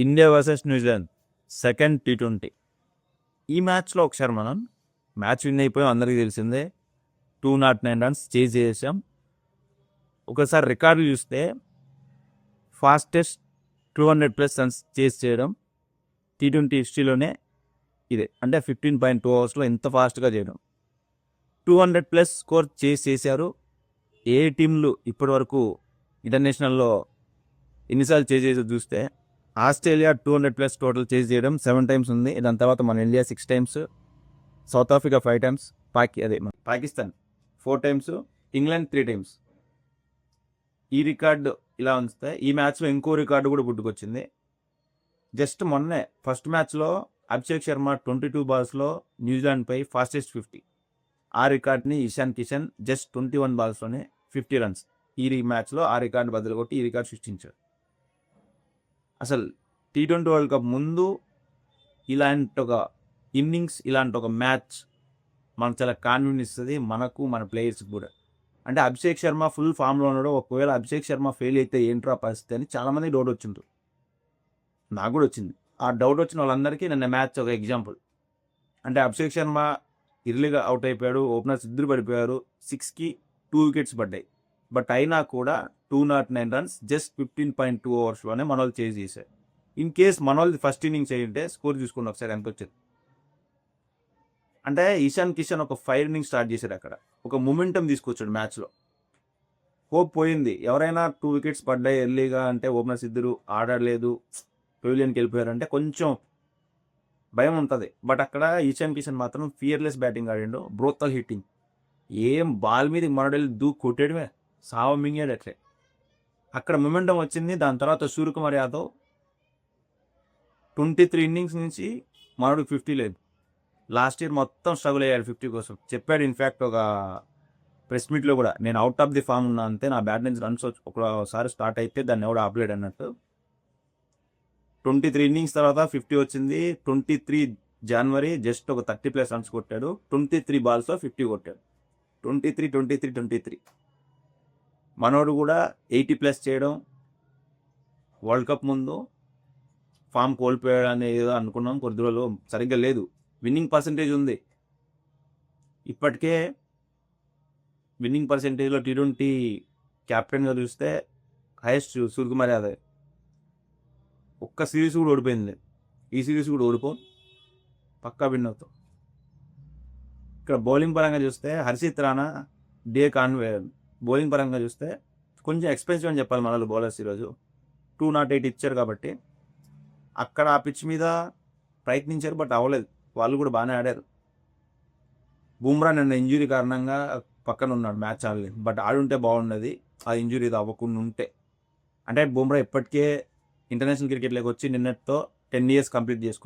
India versus New Zealand second T20. ఈ మ్యాచ్లో ఒకసారి మనం మ్యాచ్ విన్ అయిపోయాం, అందరికీ తెలిసిందే. 209 రన్స్ చేజ్ చేసాం. ఒకసారి రికార్డు చూస్తే ఫాస్టెస్ట్ 200+ రన్స్ చేజ్ చేయడం T20 హిస్టరీలోనే ఇదే. అంటే 15.2 అవర్స్లో ఎంత ఫాస్ట్గా చేయడం. 200+ స్కోర్ చేశారు. ఏ టీంలు ఇప్పటి వరకు ఇంటర్నేషనల్లో ఎన్నిసార్లు చేజ్ చేసి చూస్తే ఆస్ట్రేలియా 200+ టోటల్ చేజ్ చేయడం 7 times ఉంది. దాని తర్వాత మన India 6 times, south Africa 5 times, Pakistan 4 times, England 3 times. ఈ రికార్డు ఇలా ఉంచితే ఈ మ్యాచ్లో ఇంకో రికార్డు కూడా పుట్టుకొచ్చింది. జస్ట్ మొన్నే ఫస్ట్ మ్యాచ్లో అభిషేక్ శర్మ 22 balsలో న్యూజిలాండ్పై ఫాస్టెస్ట్ 50. ఆ రికార్డ్ని ఇషాన్ కిషన్ జస్ట్ 21 balsలోనే 50 runs. ఈ మ్యాచ్లో ఆ రికార్డు బదులు కొట్టి ఈ రికార్డు సృష్టించారు. అసలు T20 వరల్డ్ కప్ ముందు ఇలాంటి ఒక ఇన్నింగ్స్, ఇలాంటి ఒక మ్యాచ్ మనకు చాలా కాన్ఫిడెన్స్ ఇస్తుంది, మనకు మన ప్లేయర్స్కి కూడా. అంటే అభిషేక్ శర్మ ఫుల్ ఫామ్లో ఉన్నాడు. ఒకవేళ అభిషేక్ శర్మ ఫెయిల్ అయితే ఏంట్రా పరిస్థితి అని చాలామంది డౌట్ వచ్చిండ్రు. నాకు కూడా వచ్చింది. ఆ డౌట్ వచ్చిన వాళ్ళందరికీ నిన్న మ్యాచ్ ఒక ఎగ్జాంపుల్. అంటే అభిషేక్ శర్మ ఇర్లీగా అవుట్ అయిపోయాడు, ఓపెనర్స్ ఇద్దరు పడిపోయారు, 6కి 2 wickets పడ్డాయి. బట్ అయినా కూడా 209 runs జస్ట్ 15.2 అవర్స్లోనే మనోళ్ళు చేజ్ చేశారు. ఇన్ కేస్ మనోళ్ళు ఫస్ట్ ఇన్నింగ్స్ అయ్యింటే స్కోర్ చూసుకుని ఒకసారి ఎంత వచ్చేది. అంటే ఇషాన్ కిషన్ ఒక ఫైర్ ఇన్నింగ్స్ స్టార్ట్ చేశాడు. అక్కడ ఒక మొమెంటం తీసుకొచ్చాడు మ్యాచ్లో. హోప్ పోయింది. ఎవరైనా 2 wickets పడ్డాయి ఎర్లీగా అంటే ఓపెనర్స్ ఇద్దరు ఆడలేదు, పెవిలియన్కి వెళ్ళిపోయారంటే కొంచెం భయం ఉంటుంది. బట్ అక్కడ ఇషాన్ కిషన్ మాత్రం ఫియర్లెస్ బ్యాటింగ్ ఆడిండు, బ్రోతల్ హిట్టింగ్. ఏం బాల్ మీద మనోడెళ్ళి దూకు కొట్టేయడమే, సావ మింగాడు అట్లే. అక్కడ మొమెంటం వచ్చింది. దాని తర్వాత సూర్యకుమార్ యాదవ్ 23 innings నుంచి మనోడికి 50 లేదు. లాస్ట్ ఇయర్ మొత్తం స్ట్రగుల్ అయ్యాడు 50 కోసం. చెప్పాడు ఇన్ఫ్యాక్ట్ ఒక ప్రెస్ మీట్లో కూడా, నేను అవుట్ ఆఫ్ ది ఫామ్ ఉన్నా అంతే, నా బ్యాట్ నుంచి రన్స్ ఒకసారి స్టార్ట్ అయితే దాన్ని ఎవడు ఆపలేడు అన్నట్టు. 23 innings తర్వాత 50 వచ్చింది. 23 January జస్ట్ ఒక 30+ runs కొట్టాడు. 23 balsలో 50 కొట్టాడు. 23 మనోడు కూడా 80+ చేయడం. వరల్డ్ కప్ ముందు ఫామ్ కోల్పోయాడు అనేది ఏదో అనుకున్నాం, కొద్ది రోజులు సరిగ్గా లేదు. విన్నింగ్ పర్సంటేజ్ ఉంది. ఇప్పటికే విన్నింగ్ పర్సంటేజ్లో T20 క్యాప్టెన్గా చూస్తే హైయెస్ట్ సూర్యకుమార్ యాదవ్. ఒక్క సిరీస్ కూడా ఓడిపోయింది. ఈ సిరీస్ కూడా ఓడిపో, పక్కా విన్ అవుతాం. ఇక్కడ బౌలింగ్ పరంగా చూస్తే హర్షిత్ రాణా, డే కాన్వే. బౌలింగ్ పరంగా చూస్తే కొంచెం ఎక్స్పెన్సివ్ అని చెప్పాలి మన బౌలర్స్. ఈరోజు 208 ఇచ్చారు కాబట్టి అక్కడ ఆ పిచ్ మీద ప్రయత్నించారు, బట్ అవ్వలేదు. వాళ్ళు కూడా బాగానే ఆడారు. బుమ్రా నిన్న ఇంజురీ కారణంగా పక్కన ఉన్నాడు, మ్యాచ్ ఆడలేదు. బట్ ఆడుంటే బాగున్నది, ఆ ఇంజురీ అవ్వకుండా ఉంటే. అంటే బుమ్రా ఇప్పటికే ఇంటర్నేషనల్ క్రికెట్లోకి వచ్చి నిన్నటితో 10 years కంప్లీట్ చేసుకున్నాడు.